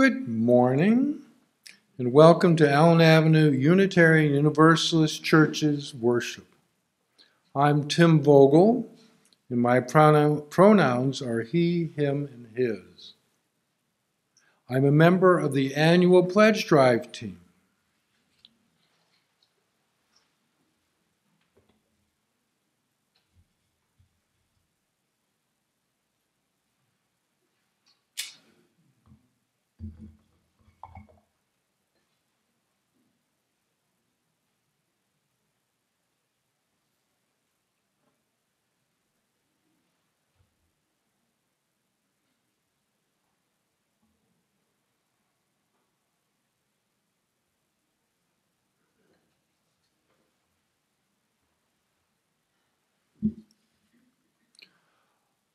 Good morning, and welcome to Allen Avenue Unitarian Universalist Church's worship. I'm Tim Vogel, and my pronouns are he, him, and his. I'm a member of the annual pledge drive team.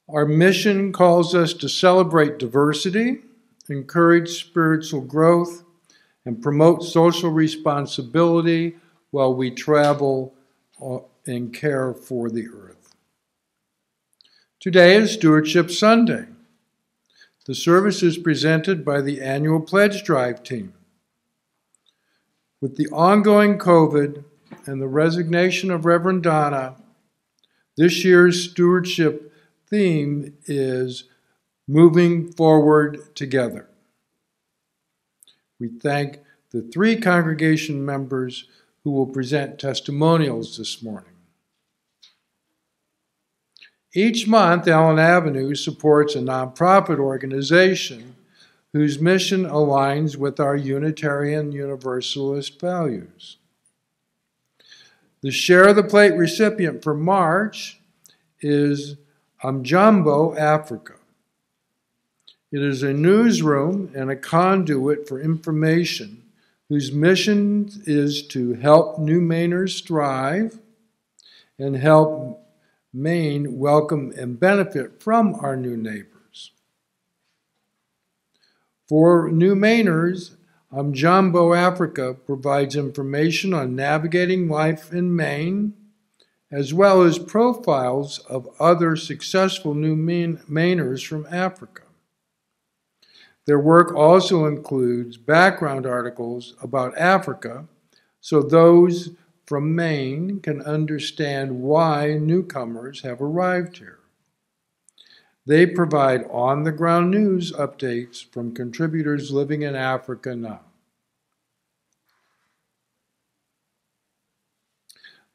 Our mission calls us to celebrate diversity, encourage spiritual growth, and promote social responsibility while we travel and care for the earth. Today is Stewardship Sunday. The service is presented by the annual Pledge Drive team. With the ongoing COVID and the resignation of Reverend Donna, this year's stewardship theme is Moving Forward Together. We thank the 3 congregation members who will present testimonials this morning. Each month, Allen Avenue supports a nonprofit organization whose mission aligns with our Unitarian Universalist values. The Share the Plate recipient for March is Amjambo Africa. It is a newsroom and a conduit for information whose mission is to help New Mainers thrive and help Maine welcome and benefit from our new neighbors. For New Mainers, Amjambo Africa provides information on navigating life in Maine, as well as profiles of other successful New Mainers from Africa. Their work also includes background articles about Africa, so those from Maine can understand why newcomers have arrived here. They provide on-the-ground news updates from contributors living in Africa now.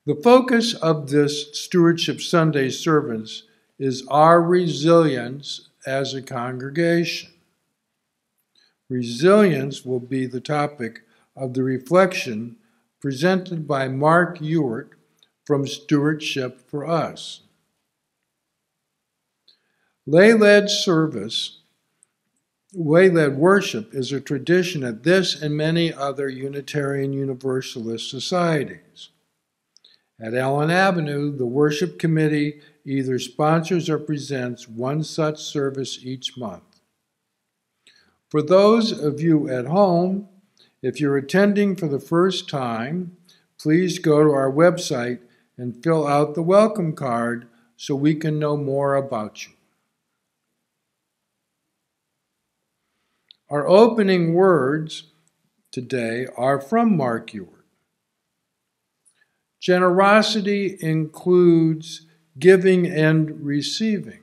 The focus of this Stewardship Sunday service is our resilience as a congregation. Resilience will be the topic of the reflection presented by Mark Ewart from Stewardship for Us. Lay-led worship is a tradition at this and many other Unitarian Universalist societies. At Allen Avenue, the worship committee either sponsors or presents one such service each month. For those of you at home, if you're attending for the first time, please go to our website and fill out the welcome card so we can know more about you. Our opening words today are from Mark Ewart. Generosity includes giving and receiving.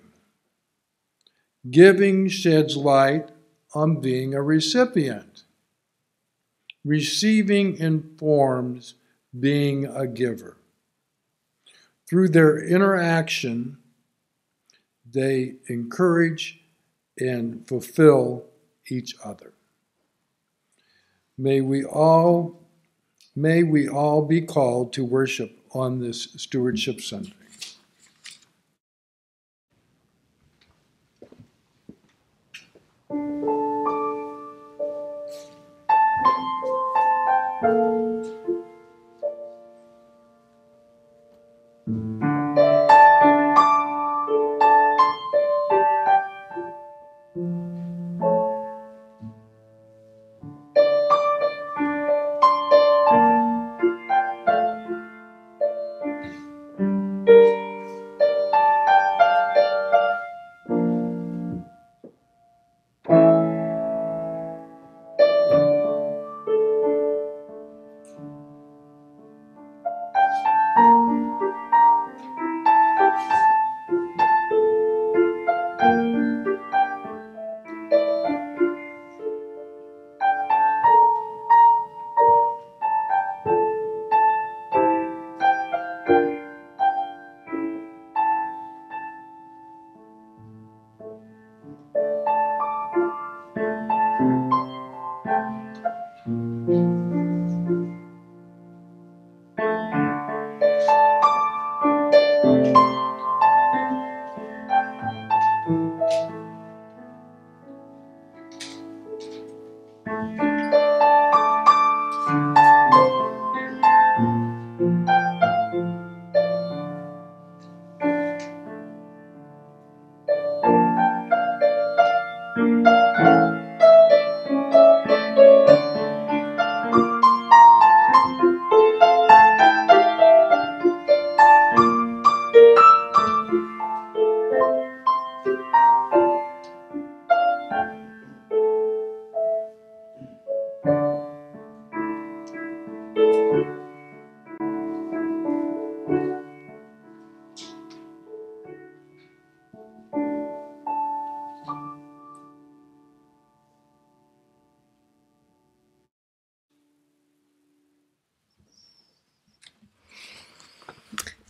Giving sheds light on being a recipient. Receiving informs being a giver. Through their interaction, they encourage and fulfill each other. May we all be called to worship on this Stewardship Sunday.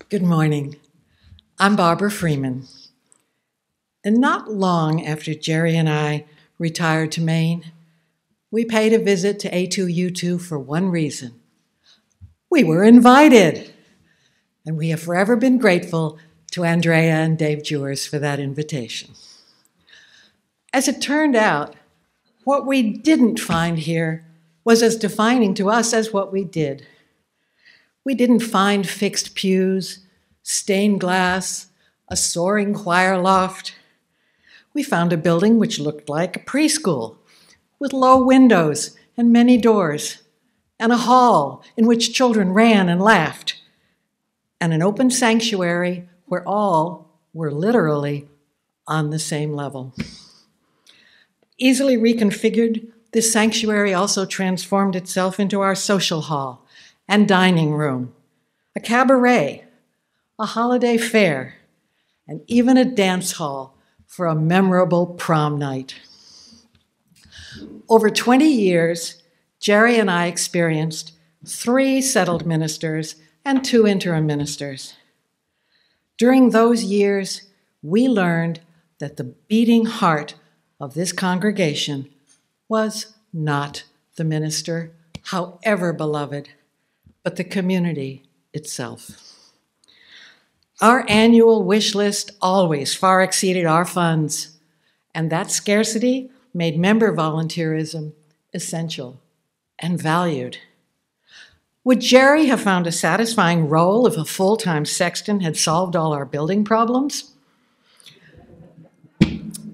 Good morning. I'm Barbara Freeman. And not long after Jerry and I retired to Maine, we paid a visit to A2U2 for one reason. We were invited. And we have forever been grateful to Andrea and Dave Jewers for that invitation. As it turned out, what we didn't find here was as defining to us as what we did. We didn't find fixed pews, stained glass, a soaring choir loft. We found a building which looked like a preschool, with low windows and many doors, and a hall in which children ran and laughed, and an open sanctuary where all were literally on the same level. Easily reconfigured, this sanctuary also transformed itself into our social hall and dining room, a cabaret, a holiday fair, and even a dance hall for a memorable prom night. Over 20 years, Jerry and I experienced 3 settled ministers and 2 interim ministers. During those years, we learned that the beating heart of this congregation was not the minister, however beloved, but the community itself. Our annual wish list always far exceeded our funds, and that scarcity made member volunteerism essential and valued. Would Jerry have found a satisfying role if a full-time sexton had solved all our building problems?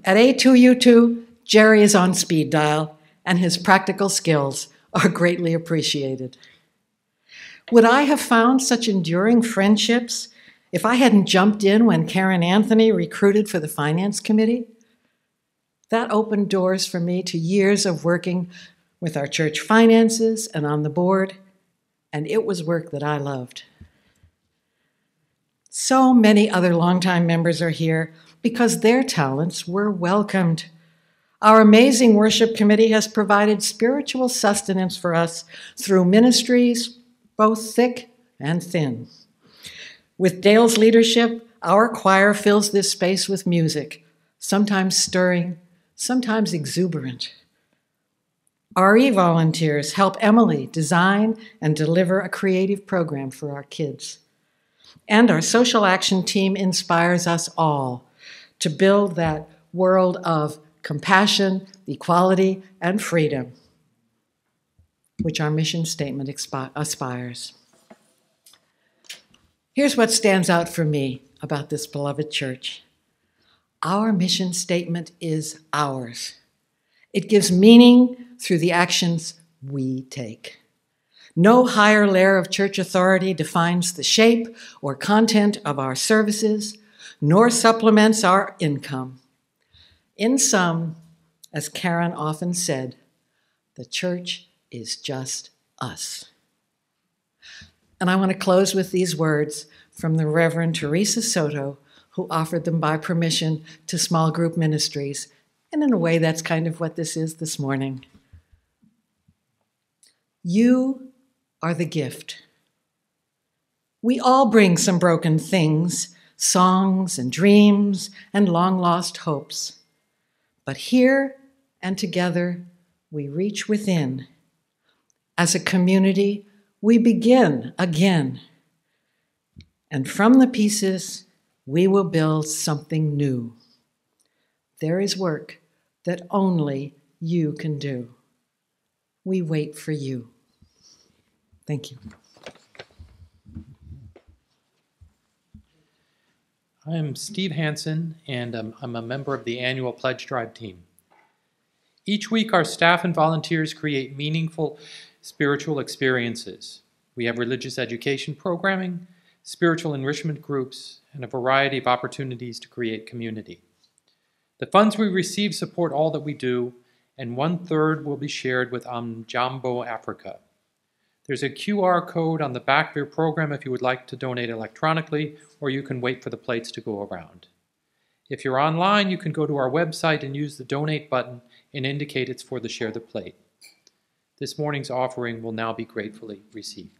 At A2U2, Jerry is on speed dial, and his practical skills are greatly appreciated. Would I have found such enduring friendships if I hadn't jumped in when Karen Anthony recruited for the Finance Committee? That opened doors for me to years of working with our church finances and on the board, and it was work that I loved. So many other longtime members are here because their talents were welcomed. Our amazing worship committee has provided spiritual sustenance for us through ministries, both thick and thin. With Dale's leadership, our choir fills this space with music, sometimes stirring, sometimes exuberant. RE volunteers help Emily design and deliver a creative program for our kids. And our social action team inspires us all to build that world of compassion, equality, and freedom, which our mission statement aspires. Here's what stands out for me about this beloved church. Our mission statement is ours. It gives meaning through the actions we take. No higher layer of church authority defines the shape or content of our services, nor supplements our income. In sum, as Karen often said, the church is just us. And I want to close with these words from the Reverend Teresa Soto, who offered them by permission to small group ministries. And in a way, that's kind of what this is this morning. You are the gift. We all bring some broken things, songs and dreams and long-lost hopes. But here and together, we reach within. As a community, we begin again. And from the pieces, we will build something new. There is work that only you can do. We wait for you. Thank you. I am Steve Hansen, and I'm a member of the annual Pledge Drive team. Each week, our staff and volunteers create meaningful spiritual experiences. We have religious education programming, spiritual enrichment groups, and a variety of opportunities to create community. The funds we receive support all that we do, and 1/3 will be shared with Jambo Africa. There's a QR code on the back of your program if you would like to donate electronically, or you can wait for the plates to go around. If you're online, you can go to our website and use the donate button and indicate it's for the Share the Plate. This morning's offering will now be gratefully received.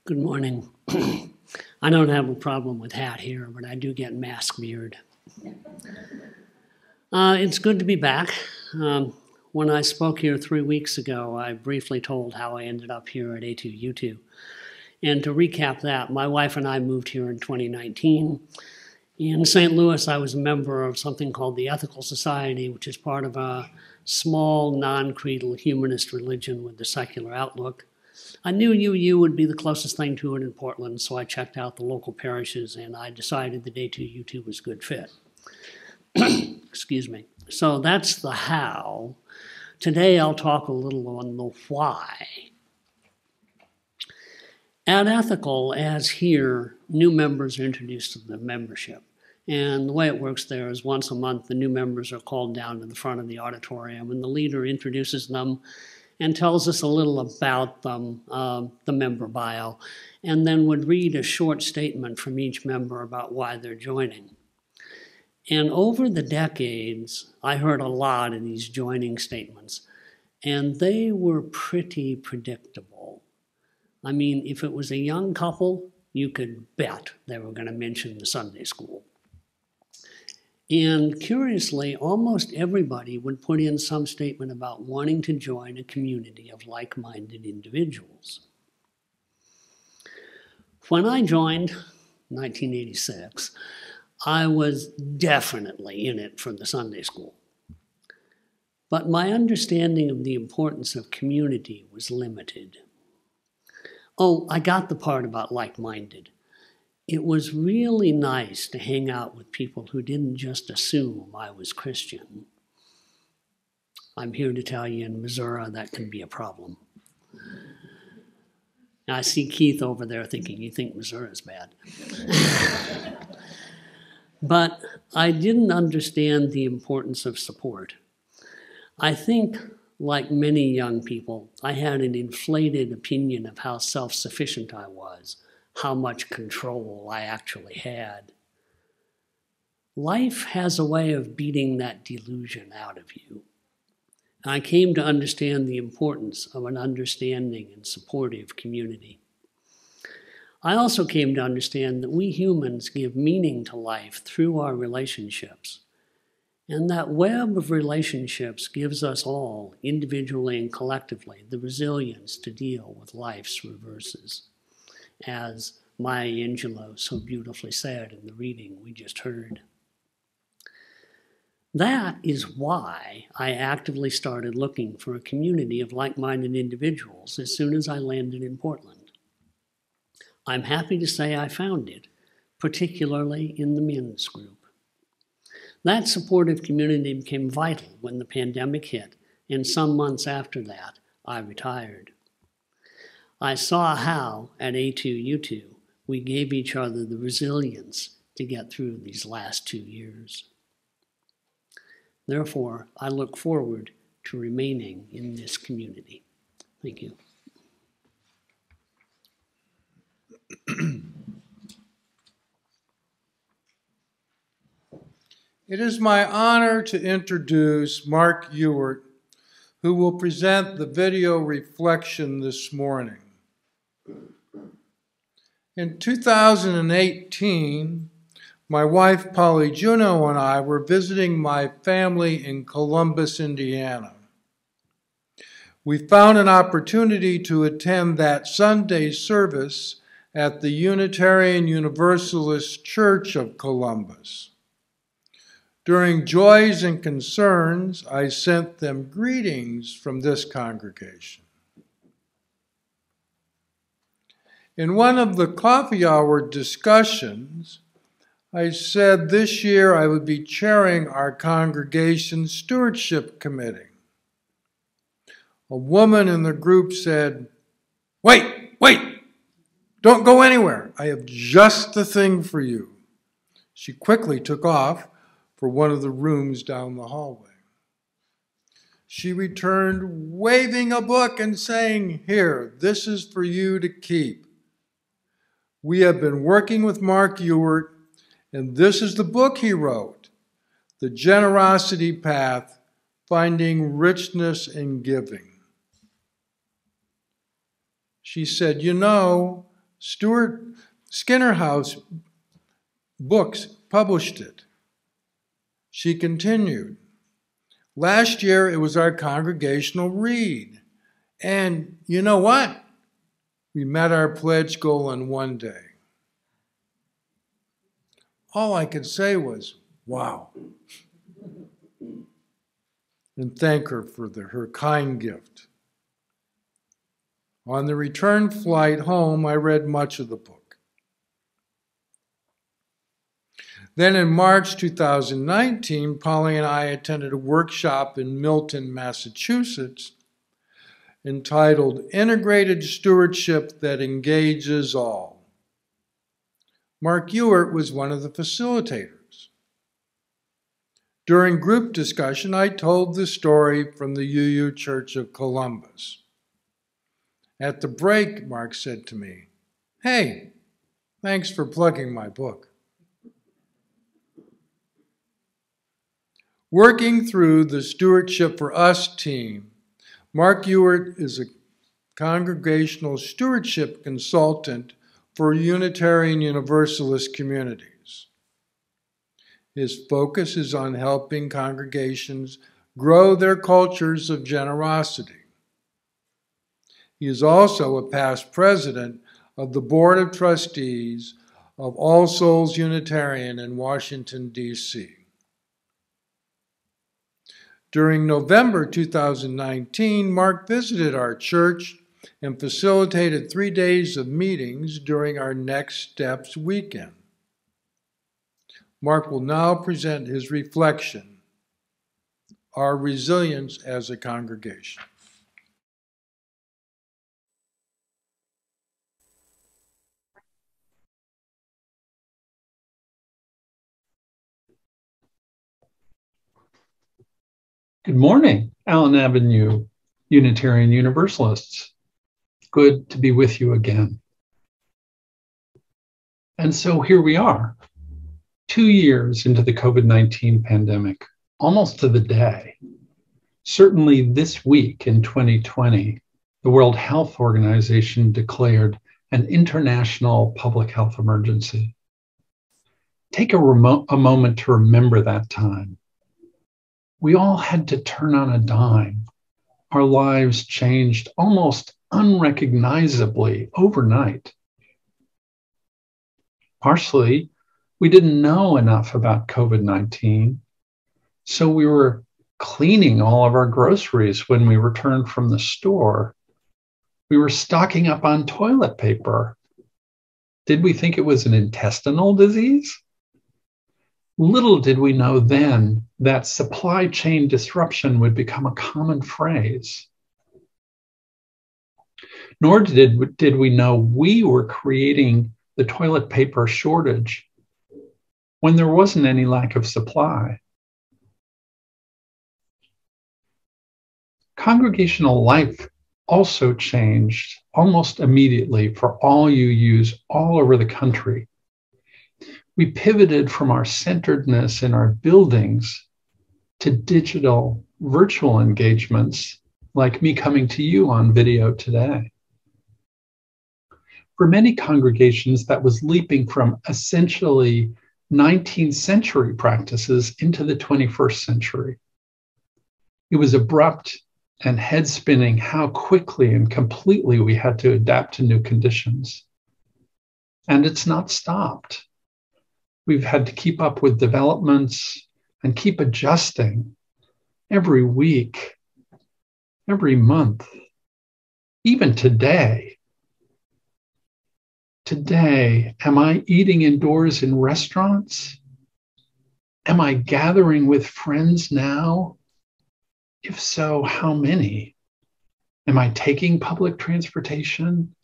Good morning. I don't have a problem with hat here, but I do get mask beard. It's good to be back. When I spoke here 3 weeks ago, I briefly told how I ended up here at A2U2. And to recap that, my wife and I moved here in 2019. In St. Louis, I was a member of something called the Ethical Society, which is part of a small, non-creedal humanist religion with a secular outlook. I knew UU would be the closest thing to it in Portland, so I checked out the local parishes and I decided that A2U2 was a good fit. Excuse me. So that's the how. Today I'll talk a little on the why. At Ethical, as here, new members are introduced to the membership. And the way it works there is once a month, the new members are called down to the front of the auditorium and the leader introduces them and tells us a little about them, the member bio, and then would read a short statement from each member about why they're joining. And over the decades, I heard a lot of these joining statements, and they were pretty predictable. I mean, if it was a young couple, you could bet they were going to mention the Sunday school. And curiously, almost everybody would put in some statement about wanting to join a community of like-minded individuals. When I joined, 1986, I was definitely in it for the Sunday school. But my understanding of the importance of community was limited. Oh, I got the part about like-minded. It was really nice to hang out with people who didn't just assume I was Christian. I'm here to tell you in Missouri that can be a problem. I see Keith over there thinking, you think Missouri is bad. But I didn't understand the importance of support. I think, like many young people, I had an inflated opinion of how self-sufficient I was, how much control I actually had. Life has a way of beating that delusion out of you. And I came to understand the importance of an understanding and supportive community. I also came to understand that we humans give meaning to life through our relationships. And that web of relationships gives us all, individually and collectively, the resilience to deal with life's reverses, as Maya Angelou so beautifully said in the reading we just heard. That is why I actively started looking for a community of like-minded individuals as soon as I landed in Portland. I'm happy to say I found it, particularly in the men's group. That supportive community became vital when the pandemic hit, and some months after that, I retired. I saw how, at A2U2, we gave each other the resilience to get through these last 2 years. Therefore, I look forward to remaining in this community. Thank you. It is my honor to introduce Mark Ewart, who will present the video reflection this morning. In 2018, my wife Polly Juno and I were visiting my family in Columbus, Indiana. We found an opportunity to attend that Sunday service at the Unitarian Universalist Church of Columbus. During joys and concerns, I sent them greetings from this congregation. In one of the coffee hour discussions, I said this year I would be chairing our congregation's stewardship committee. A woman in the group said, "Wait, don't go anywhere. I have just the thing for you." She quickly took off for one of the rooms down the hallway. She returned waving a book and saying, "Here, this is for you to keep. We have been working with Mark Ewart, and this is the book he wrote, The Generosity Path, Finding Richness in Giving." She said, "You know, Stuart Skinner House Books published it." She continued, "Last year it was our congregational read. And you know what? We met our pledge goal in one day." All I could say was, "Wow," and thank her for her kind gift. On the return flight home, I read much of the book. Then in March 2019, Polly and I attended a workshop in Milton, Massachusetts, entitled Integrated Stewardship That Engages All. Mark Ewart was one of the facilitators. During group discussion, I told the story from the UU Church of Columbus. At the break, Mark said to me, "Hey, thanks for plugging my book." Working through the Stewardship for Us team, Mark Ewart is a congregational stewardship consultant for Unitarian Universalist communities. His focus is on helping congregations grow their cultures of generosity. He is also a past president of the Board of Trustees of All Souls Unitarian in Washington, D.C. During November 2019, Mark visited our church and facilitated 3 days of meetings during our Next Steps weekend. Mark will now present his reflection, Our Resilience as a Congregation. Good morning, Allen Avenue Unitarian Universalists. Good to be with you again. And so here we are, 2 years into the COVID-19 pandemic, almost to the day. Certainly this week in 2020, the World Health Organization declared an international public health emergency. Take a moment to remember that time. We all had to turn on a dime. Our lives changed almost unrecognizably overnight. Partially, we didn't know enough about COVID-19, so we were cleaning all of our groceries when we returned from the store. We were stocking up on toilet paper. Did we think it was an intestinal disease? Little did we know then that supply chain disruption would become a common phrase. Nor did we know we were creating the toilet paper shortage when there wasn't any lack of supply. Congregational life also changed almost immediately for all UUs all over the country. We pivoted from our centeredness in our buildings to digital, virtual engagements like me coming to you on video today. For many congregations, that was leaping from essentially 19th century practices into the 21st century. It was abrupt and head-spinning how quickly and completely we had to adapt to new conditions. and it's not stopped. We've had to keep up with developments and keep adjusting every week, every month, even today. Today, am I eating indoors in restaurants? Am I gathering with friends now? If so, how many? Am I taking public transportation?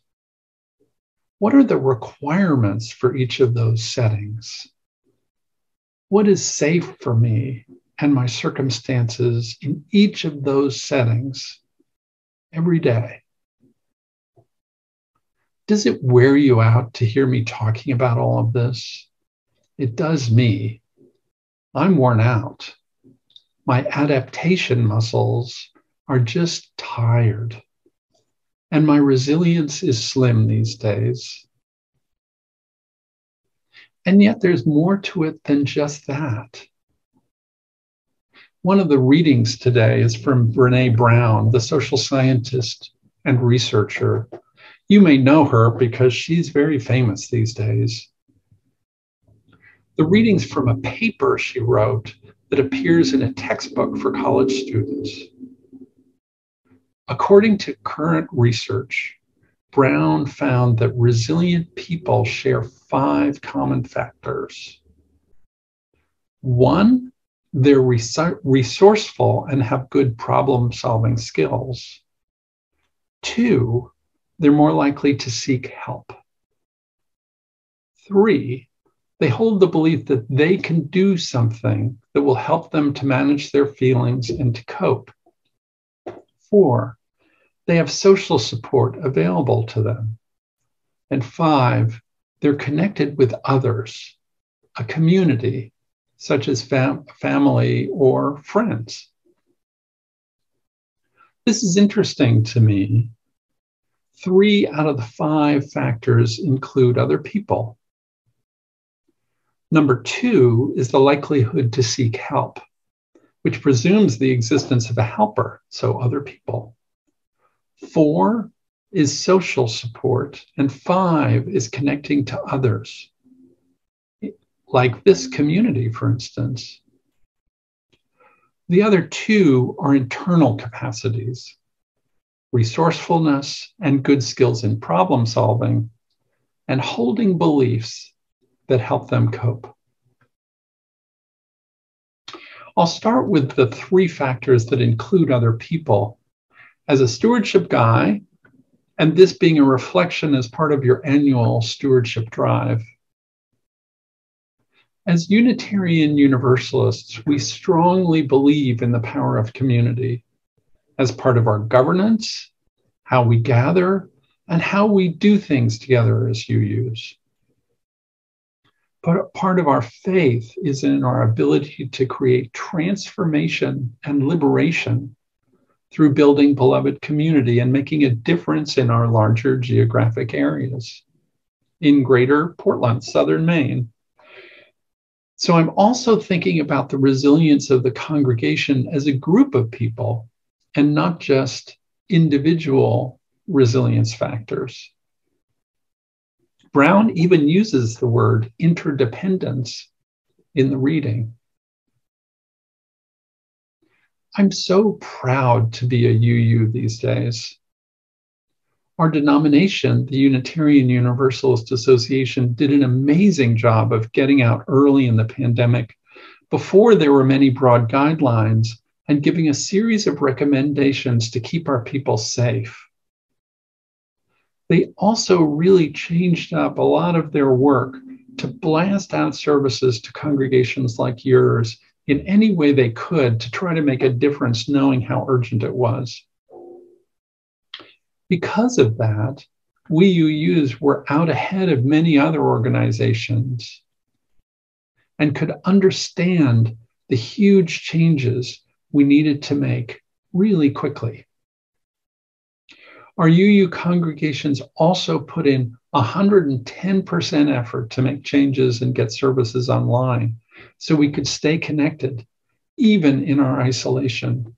What are the requirements for each of those settings? What is safe for me and my circumstances in each of those settings every day? Does it wear you out to hear me talking about all of this? It does me. I'm worn out. My adaptation muscles are just tired. And my resilience is slim these days. And yet there's more to it than just that. One of the readings today is from Brené Brown, the social scientist and researcher. You may know her because she's very famous these days. The reading's from a paper she wrote that appears in a textbook for college students. According to current research, Brown found that resilient people share 5 common factors. 1, they're resourceful and have good problem-solving skills. 2, they're more likely to seek help. 3, they hold the belief that they can do something that will help them to manage their feelings and to cope. 4, they have social support available to them. And 5, they're connected with others, a community, such as family or friends. This is interesting to me. 3 out of the 5 factors include other people. Number 2 is the likelihood to seek help, which presumes the existence of a helper, so other people. 4 is social support, and 5 is connecting to others, like this community, for instance. The other 2 are internal capacities, resourcefulness and good skills in problem solving, and holding beliefs that help them cope. I'll start with the 3 factors that include other people. As a stewardship guy, and this being a reflection as part of your annual stewardship drive, as Unitarian Universalists, we strongly believe in the power of community as part of our governance, how we gather, and how we do things together as UUs. But part of our faith is in our ability to create transformation and liberation through building beloved community and making a difference in our larger geographic areas in greater Portland, Southern Maine. So I'm also thinking about the resilience of the congregation as a group of people and not just individual resilience factors. Brown even uses the word interdependence in the reading. I'm so proud to be a UU these days. Our denomination, the Unitarian Universalist Association, did an amazing job of getting out early in the pandemic before there were many broad guidelines and giving a series of recommendations to keep our people safe. They also really changed up a lot of their work to blast out services to congregations like yours in any way they could to try to make a difference, knowing how urgent it was. Because of that, we UUs were out ahead of many other organizations and could understand the huge changes we needed to make really quickly. Our UU congregations also put in 110% effort to make changes and get services online so we could stay connected, even in our isolation.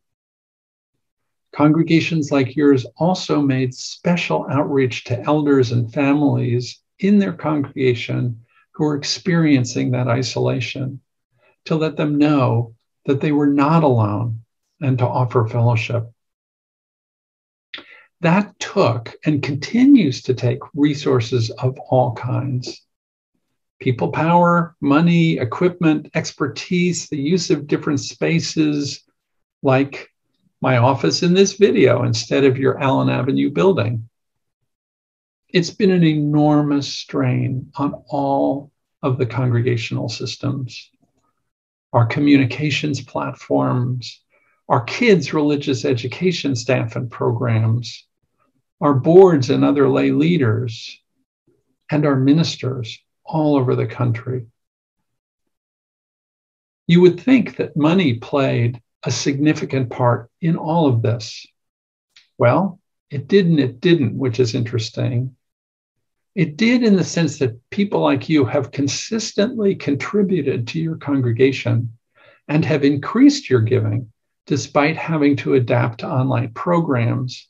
Congregations like yours also made special outreach to elders and families in their congregation who are experiencing that isolation, to let them know that they were not alone and to offer fellowship. That took and continues to take resources of all kinds. People power, money, equipment, expertise, the use of different spaces, like my office in this video instead of your Allen Avenue building. It's been an enormous strain on all of the congregational systems, our communications platforms, our kids' religious education staff and programs, our boards and other lay leaders, and our ministers all over the country. You would think that money played a significant part in all of this. Well, it didn't, which is interesting. It did in the sense that people like you have consistently contributed to your congregation and have increased your giving despite having to adapt to online programs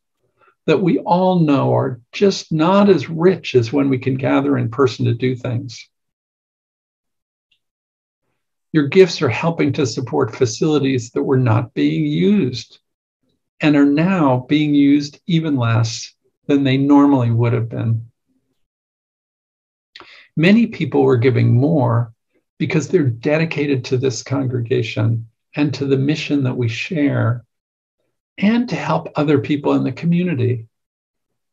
that we all know are just not as rich as when we can gather in person to do things. Your gifts are helping to support facilities that were not being used and are now being used even less than they normally would have been. Many people were giving more because they're dedicated to this congregation and to the mission that we share, and to help other people in the community.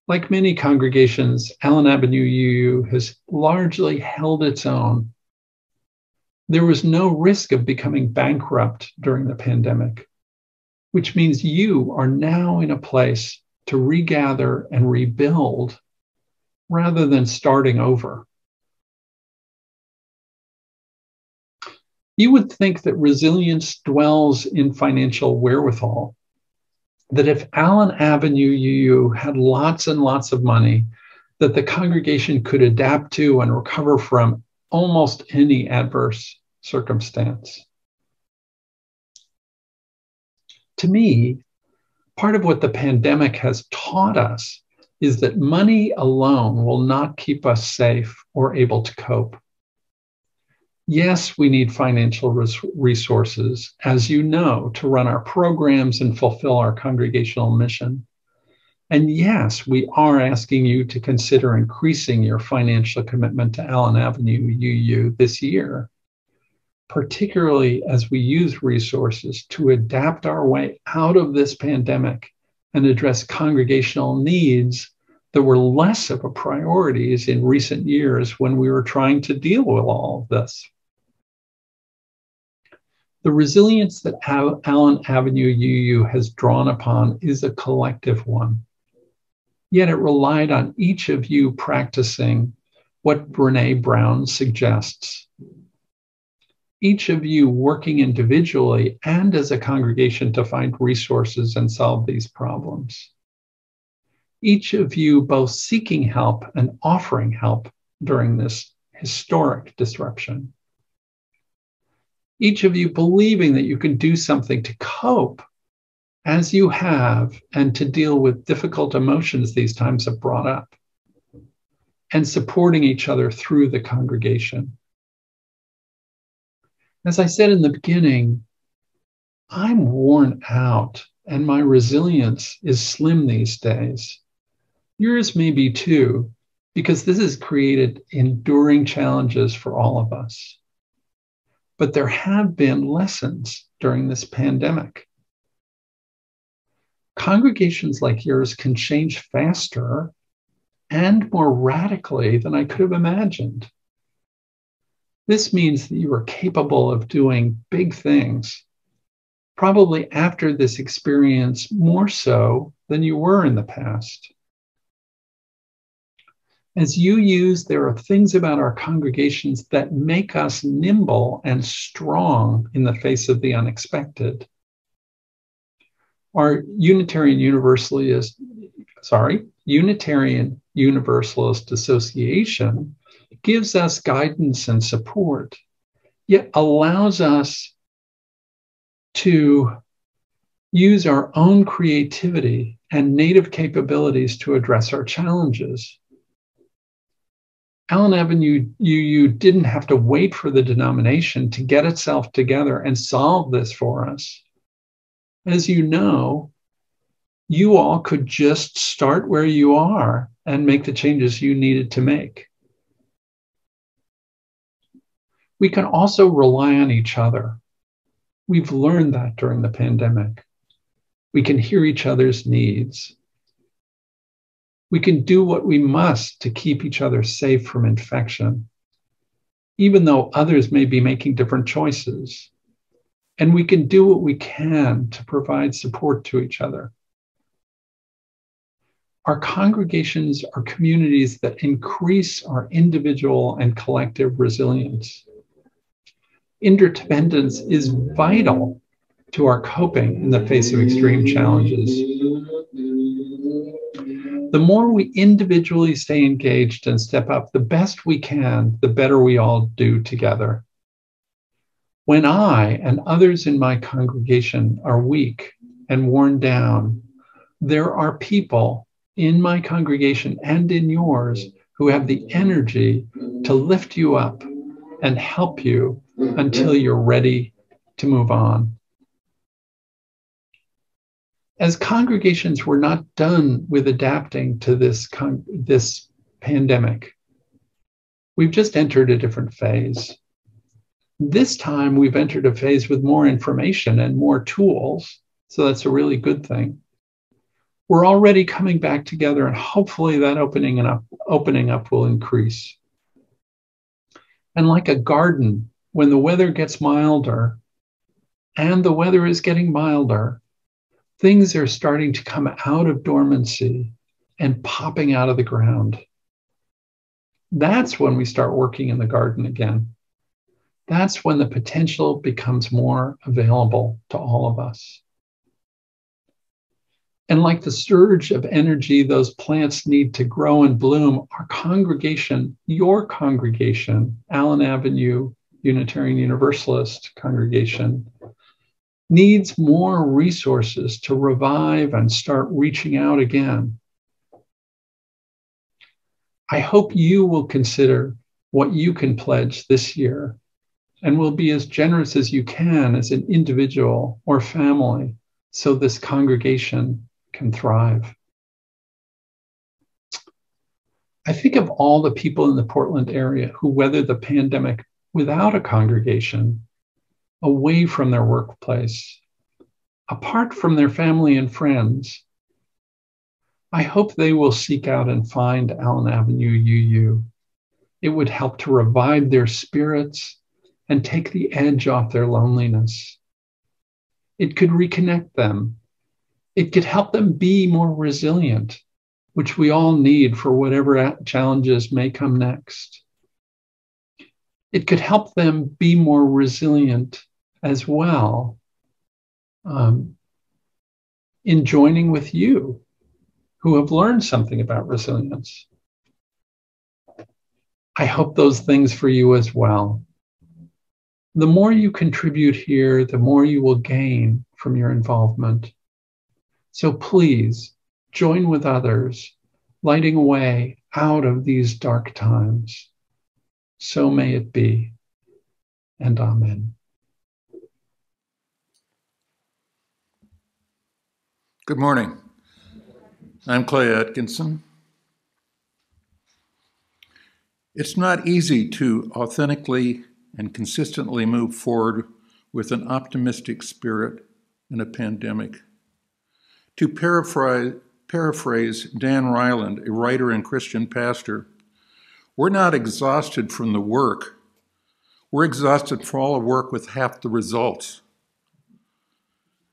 Like many congregations, Allen Avenue UU has largely held its own. There was no risk of becoming bankrupt during the pandemic, which means you are now in a place to regather and rebuild rather than starting over. You would think that resilience dwells in financial wherewithal, that if Allen Avenue UU had lots and lots of money, that the congregation could adapt to and recover from almost any adverse circumstance. To me, part of what the pandemic has taught us is that money alone will not keep us safe or able to cope. Yes, we need financial resources, as you know, to run our programs and fulfill our congregational mission. And yes, we are asking you to consider increasing your financial commitment to Allen Avenue UU this year, particularly as we use resources to adapt our way out of this pandemic and address congregational needs that were less of a priority in recent years when we were trying to deal with all of this. The resilience that Allen Avenue UU has drawn upon is a collective one. Yet it relied on each of you practicing what Brene Brown suggests. Each of you working individually and as a congregation to find resources and solve these problems. Each of you both seeking help and offering help during this historic disruption. Each of you believing that you can do something to cope as you have and to deal with difficult emotions these times have brought up, and supporting each other through the congregation. As I said in the beginning, I'm worn out and my resilience is slim these days. Yours may be too, because this has created enduring challenges for all of us. But there have been lessons during this pandemic. Congregations like yours can change faster and more radically than I could have imagined. This means that you are capable of doing big things, probably after this experience more so than you were in the past. As you use, there are things about our congregations that make us nimble and strong in the face of the unexpected. Our Unitarian Universalist Association gives us guidance and support, yet allows us to use our own creativity and native capabilities to address our challenges. Allen Avenue UU didn't have to wait for the denomination to get itself together and solve this for us. As you know, you all could just start where you are and make the changes you needed to make. We can also rely on each other. We've learned that during the pandemic. We can hear each other's needs. We can do what we must to keep each other safe from infection, even though others may be making different choices. And we can do what we can to provide support to each other. Our congregations are communities that increase our individual and collective resilience. Interdependence is vital to our coping in the face of extreme challenges. The more we individually stay engaged and step up the best we can, the better we all do together. When I and others in my congregation are weak and worn down, there are people in my congregation and in yours who have the energy to lift you up and help you until you're ready to move on. As congregations, we're not done with adapting to this pandemic. We've just entered a different phase. This time, we've entered a phase with more information and more tools, so that's a really good thing. We're already coming back together, and hopefully that opening up will increase. And like a garden, when the weather gets milder, and the weather is getting milder, things are starting to come out of dormancy and popping out of the ground. That's when we start working in the garden again. That's when the potential becomes more available to all of us. And like the surge of energy those plants need to grow and bloom, our congregation, your congregation, Allen Avenue Unitarian Universalist congregation, needs more resources to revive and start reaching out again. I hope you will consider what you can pledge this year and will be as generous as you can as an individual or family so this congregation can thrive. I think of all the people in the Portland area who weathered the pandemic without a congregation, away from their workplace, apart from their family and friends. I hope they will seek out and find Allen Avenue UU. It would help to revive their spirits and take the edge off their loneliness. It could reconnect them. It could help them be more resilient, which we all need for whatever challenges may come next. It could help them be more resilient as well in joining with you who have learned something about resilience. I hope those things for you as well. The more you contribute here, the more you will gain from your involvement. So please join with others, lighting a way out of these dark times. So may it be, and amen. Good morning. I'm Clay Atkinson. It's not easy to authentically and consistently move forward with an optimistic spirit in a pandemic. To paraphrase Dan Ryland, a writer and Christian pastor, we're not exhausted from the work. We're exhausted from all the work with half the results.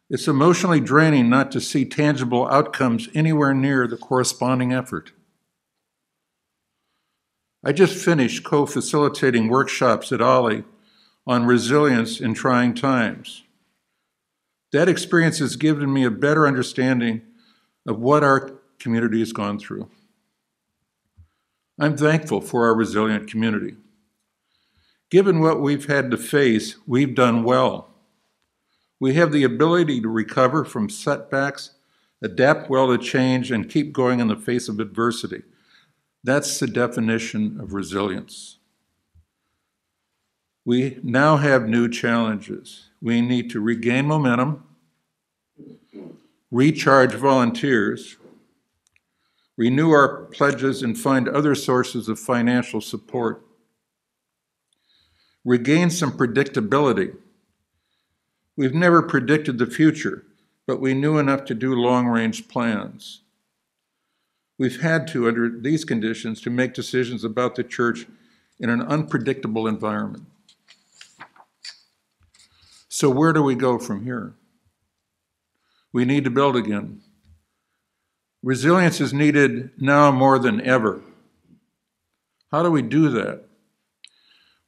It's emotionally draining not to see tangible outcomes anywhere near the corresponding effort. I just finished co-facilitating workshops at Ollie on resilience in trying times. That experience has given me a better understanding of what our community has gone through. I'm thankful for our resilient community. Given what we've had to face, we've done well. We have the ability to recover from setbacks, adapt well to change, and keep going in the face of adversity. That's the definition of resilience. We now have new challenges. We need to regain momentum, recharge volunteers, renew our pledges and find other sources of financial support, regain some predictability. We've never predicted the future, but we knew enough to do long-range plans. We've had to, under these conditions, to make decisions about the church in an unpredictable environment. So where do we go from here? We need to build again. Resilience is needed now more than ever. How do we do that?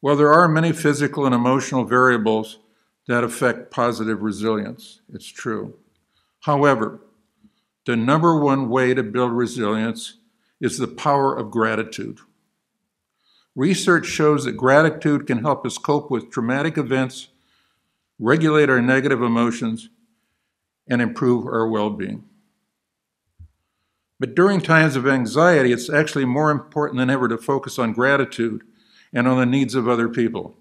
Well, there are many physical and emotional variables that affect positive resilience. It's true. However, the number one way to build resilience is the power of gratitude. Research shows that gratitude can help us cope with traumatic events, regulate our negative emotions, and improve our well-being. But during times of anxiety, it's actually more important than ever to focus on gratitude and on the needs of other people.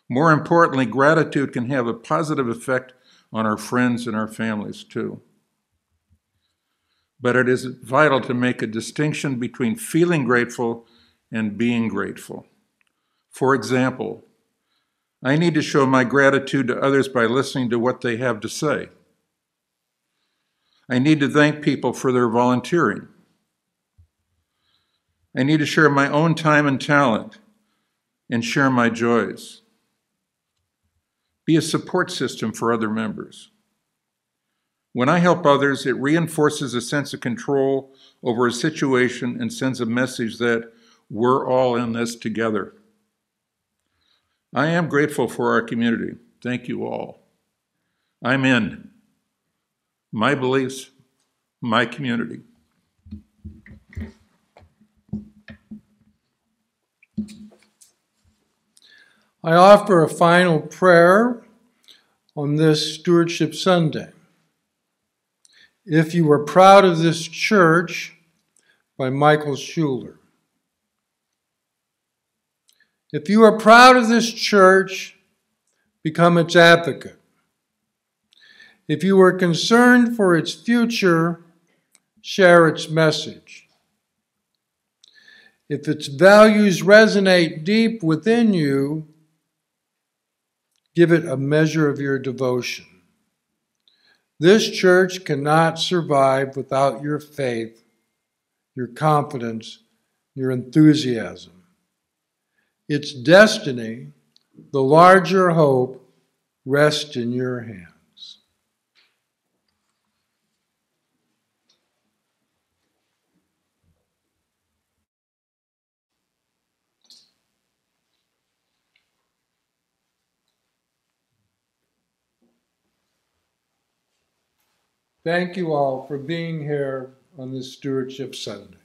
More importantly, gratitude can have a positive effect on our friends and our families too. But it is vital to make a distinction between feeling grateful and being grateful. For example, I need to show my gratitude to others by listening to what they have to say. I need to thank people for their volunteering. I need to share my own time and talent and share my joys. Be a support system for other members. When I help others, it reinforces a sense of control over a situation and sends a message that we're all in this together. I am grateful for our community. Thank you all. I'm in. My beliefs, my community. I offer a final prayer on this Stewardship Sunday. If You Were Proud of This Church, by Michael Schuler. If you are proud of this church, become its advocate. If you are concerned for its future, share its message. If its values resonate deep within you, give it a measure of your devotion. This church cannot survive without your faith, your confidence, your enthusiasm. Its destiny, the larger hope, rests in your hands. Thank you all for being here on this Stewardship Sunday.